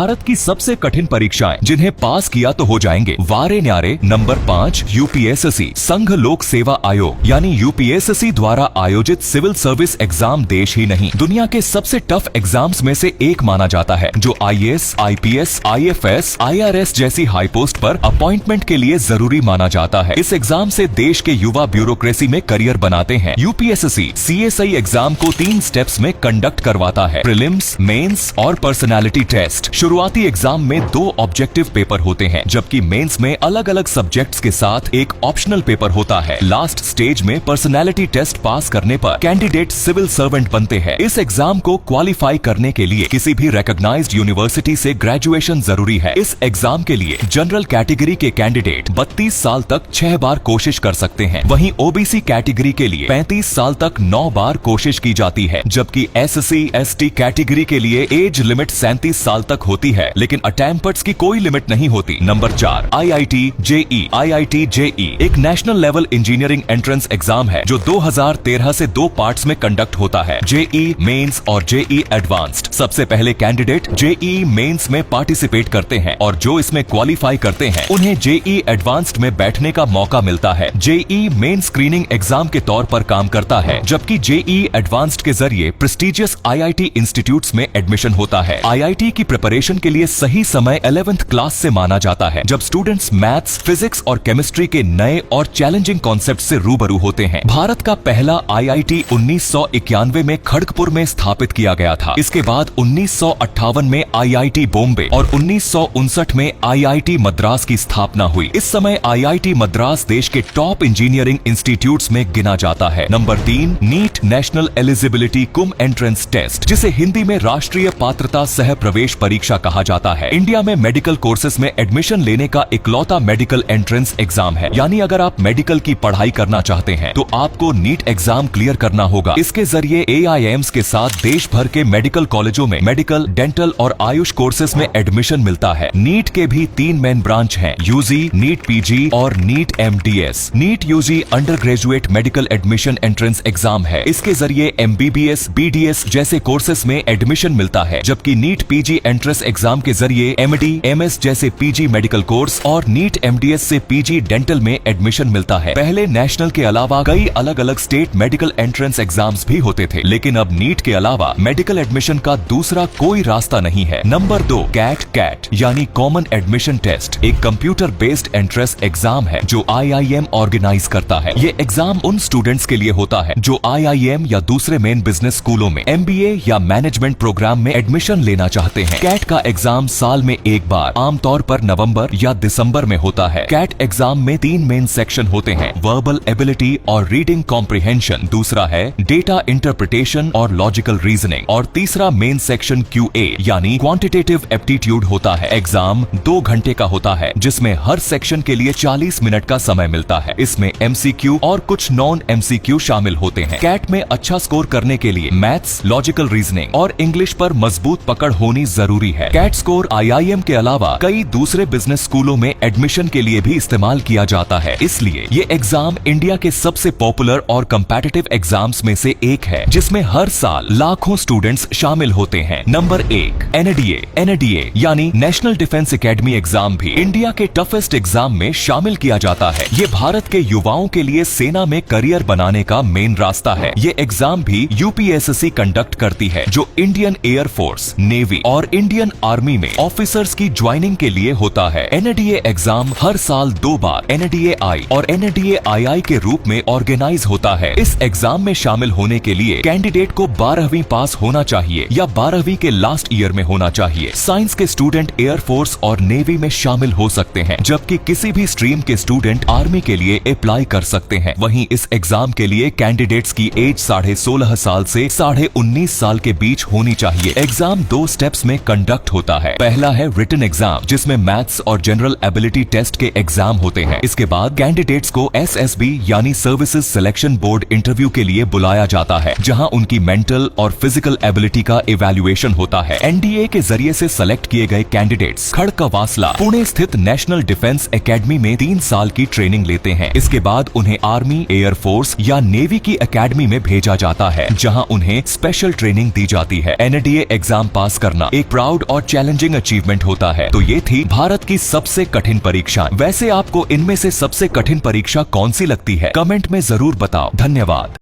भारत की सबसे कठिन परीक्षाएं जिन्हें पास किया तो हो जाएंगे वारे न्यारे। नंबर 5 यूपीएससी संघ लोक सेवा आयोग यानी यूपीएससी द्वारा आयोजित सिविल सर्विस एग्जाम देश ही नहीं दुनिया के सबसे टफ एग्जाम्स में से एक माना जाता है, जो आईएएस, आईपीएस, आईएफएस, आईआरएस जैसी हाई पोस्ट पर अपॉइंटमेंट के लिए जरूरी माना जाता है। इस एग्जाम से देश के युवा ब्यूरोक्रेसी में करियर बनाते हैं। यूपीएससी सीएसआई एग्जाम को 3 स्टेप्स में कंडक्ट करवाता है, प्रीलिम्स, मेंस और पर्सनालिटी टेस्ट। शुरुआती एग्जाम में 2 ऑब्जेक्टिव पेपर होते हैं, जबकि मेंस में अलग अलग सब्जेक्ट्स के साथ एक ऑप्शनल पेपर होता है। लास्ट स्टेज में पर्सनालिटी टेस्ट पास करने पर कैंडिडेट सिविल सर्वेंट बनते हैं। इस एग्जाम को क्वालिफाई करने के लिए किसी भी रिकॉग्नाइज्ड यूनिवर्सिटी से ग्रेजुएशन जरूरी है। इस एग्जाम के लिए जनरल कैटेगरी के कैंडिडेट 32 साल तक 6 बार कोशिश कर सकते हैं। वहीं ओबीसी कैटेगरी के लिए 35 साल तक 9 बार कोशिश की जाती है, जबकि एससी एसटी कैटेगरी के लिए एज लिमिट 37 साल तक होती है, लेकिन अटेम्प्ट्स की कोई लिमिट नहीं होती। Number 4 IIT JEE. IIT JEE एक national level engineering entrance exam है जो 2013 से 2 पार्ट्स में कंडक्ट होता है, जेई मेंस और जेई एडवांस्ड। सबसे पहले कैंडिडेट जेई मेंस में पार्टिसिपेट करते हैं और जो इसमें क्वालिफाई करते हैं उन्हें जेई एडवांस्ड में बैठने का मौका मिलता है। जेई मेन स्क्रीनिंग एग्जाम के तौर पर काम करता है, जबकि जेई एडवांस्ड के जरिए प्रेस्टिजियस आईआईटी इंस्टीट्यूट्स में एडमिशन होता है। आईआईटी की प्रिपरेशन के लिए सही समय 11th क्लास से माना जाता है, जब स्टूडेंट्स मैथ्स, फिजिक्स और केमिस्ट्री के नए और चैलेंजिंग कॉन्सेप्ट से रूबरू होते हैं। भारत का पहला आईआईटी 1991 में खड़गपुर में स्थापित किया गया था। इसके बाद 1958 में आईआईटी बॉम्बे और 1959 में आईआईटी मद्रास की स्थापना हुई। इस समय आईआईटी मद्रास देश के टॉप इंजीनियरिंग इंस्टीट्यूट्स में गिना जाता है। नंबर 3 नीट नेशनल एलिजिबिलिटी कुम एंट्रेंस टेस्ट, जिसे हिंदी में राष्ट्रीय पात्रता सह प्रवेश परीक्षा कहा जाता है। इंडिया में मेडिकल कोर्सेज में एडमिशन लेने का इकलौता मेडिकल एंट्रेंस एग्जाम है, यानी अगर आप मेडिकल की पढ़ाई करना चाहते हैं तो आपको नीट एग्जाम क्लियर करना होगा। इसके जरिए एआईएम्स के साथ देश भर के मेडिकल कॉलेजों में मेडिकल, डेंटल और आयुष कोर्सेज में एडमिशन मिलता है। नीट के भी 3 मेन ब्रांच हैं, यूजी, नीट पीजी और NEET MDS. NEET UG under graduate medical admission entrance exam है। इसके जरिए एमबीबीएस, बीडीएस जैसे कोर्सेज में एडमिशन मिलता है, जबकि नीट पीजी एंट्रेंस एग्जाम के जरिए एमडी, एमएस जैसे पीजी मेडिकल कोर्स और नीट एमडीएस से पीजी डेंटल में एडमिशन मिलता है। पहले नेशनल के अलावा कई अलग अलग स्टेट मेडिकल एंट्रेंस एग्जाम्स भी होते थे, लेकिन अब नीट के अलावा मेडिकल एडमिशन का दूसरा कोई रास्ता नहीं है। नंबर 2 कैट यानी कॉमन एडमिशन टेस्ट एक कंप्यूटर बेस्ड एंट्रेंस एग्जाम है जो आईआईएम ऑर्गेनाइज करता है। ये एग्जाम उन स्टूडेंट्स के लिए होता है जो आईआईएम या दूसरे मेन बिजनेस स्कूलों में एमबीए या मैनेजमेंट प्रोग्राम में एडमिशन लेना चाहते हैं। कैट का एग्जाम साल में एक बार, आमतौर पर नवंबर या दिसंबर में होता है। कैट एग्जाम में 3 मेन सेक्शन होते हैं, वर्बल एबिलिटी और रीडिंग कॉम्प्रिहेंशन, दूसरा है डेटा इंटरप्रिटेशन और लॉजिकल रीजनिंग, और तीसरा मेन सेक्शन क्यूए यानी क्वांटिटेटिव एप्टीट्यूड होता है। एग्जाम 2 घंटे का होता है, जिसमें हर सेक्शन के लिए 40 मिनट का समय मिलता है। इसमें एमसीक्यू और कुछ नॉन एमसीक्यू शामिल होते हैं। कैट में अच्छा स्कोर करने के लिए मैथ्स, लॉजिकल रीजनिंग और इंग्लिश पर मजबूत पकड़ होनी जरूरी है। कैट स्कोर आईआईएम के अलावा कई दूसरे बिजनेस स्कूलों में एडमिशन के लिए भी इस्तेमाल किया जाता है, इसलिए ये एग्जाम इंडिया के सबसे पॉपुलर और कम्पेटिटिव एग्जाम्स में से एक है, जिसमें हर साल लाखों स्टूडेंट्स शामिल होते हैं। नंबर 1 एनडीए यानी नेशनल डिफेंस एकेडमी एग्जाम भी इंडिया के टफेस्ट एग्जाम में शामिल किया जाता है। ये भारत के युवाओं के लिए सेना में करियर बनाने का मेन रास्ता है। ये एग्जाम भी यूपीएससी कंडक्ट करती है, जो इंडियन एयर फोर्स, नेवी और इंडियन आर्मी में ऑफिसर्स की ज्वाइनिंग के लिए होता है। एनडीए एग्जाम हर साल 2 बार एनडीए-आई और एनडीए-आई के रूप में ऑर्गेनाइज होता है। इस एग्जाम में शामिल होने के लिए कैंडिडेट को 12वीं पास होना चाहिए या 12वीं के लास्ट ईयर में होना चाहिए। साइंस के स्टूडेंट एयरफोर्स और नेवी में शामिल हो सकते हैं, जबकि किसी भी स्ट्रीम के स्टूडेंट आर्मी के लिए अप्लाई कर सकते हैं। वहीं इस एग्जाम के लिए कैंडिडेट्स की एज 16.5 साल से 19.5 साल के बीच होनी चाहिए। एग्जाम 2 स्टेप्स में कंडक्ट होता है। पहला है रिटन एग्जाम, जिसमें मैथ्स और जनरल एबिलिटी टेस्ट के एग्जाम होते हैं। इसके बाद कैंडिडेट्स को एसएसबी यानी सर्विसेज सिलेक्शन बोर्ड इंटरव्यू के लिए बुलाया जाता है, जहां उनकी मेंटल और फिजिकल एबिलिटी का इवैल्यूएशन होता है। एनडीए के जरिए से सेलेक्ट किए गए कैंडिडेट्स खड़कवासला पुणे स्थित नेशनल डिफेंस एकेडमी में 3 साल की ट्रेनिंग लेते हैं। इसके बाद उन्हें आर्मी, एयरफोर्स या नेवी की एकेडमी में भेजा जाता है, जहां उन्हें स्पेशल ट्रेनिंग दी जाती है। एनडीए एग्जाम पास करना एक प्राउड और चैलेंजिंग अचीवमेंट होता है। तो ये थी भारत की सबसे कठिन परीक्षा। वैसे आपको इनमें से सबसे कठिन परीक्षा कौन सी लगती है? कमेंट में जरूर बताओ। धन्यवाद।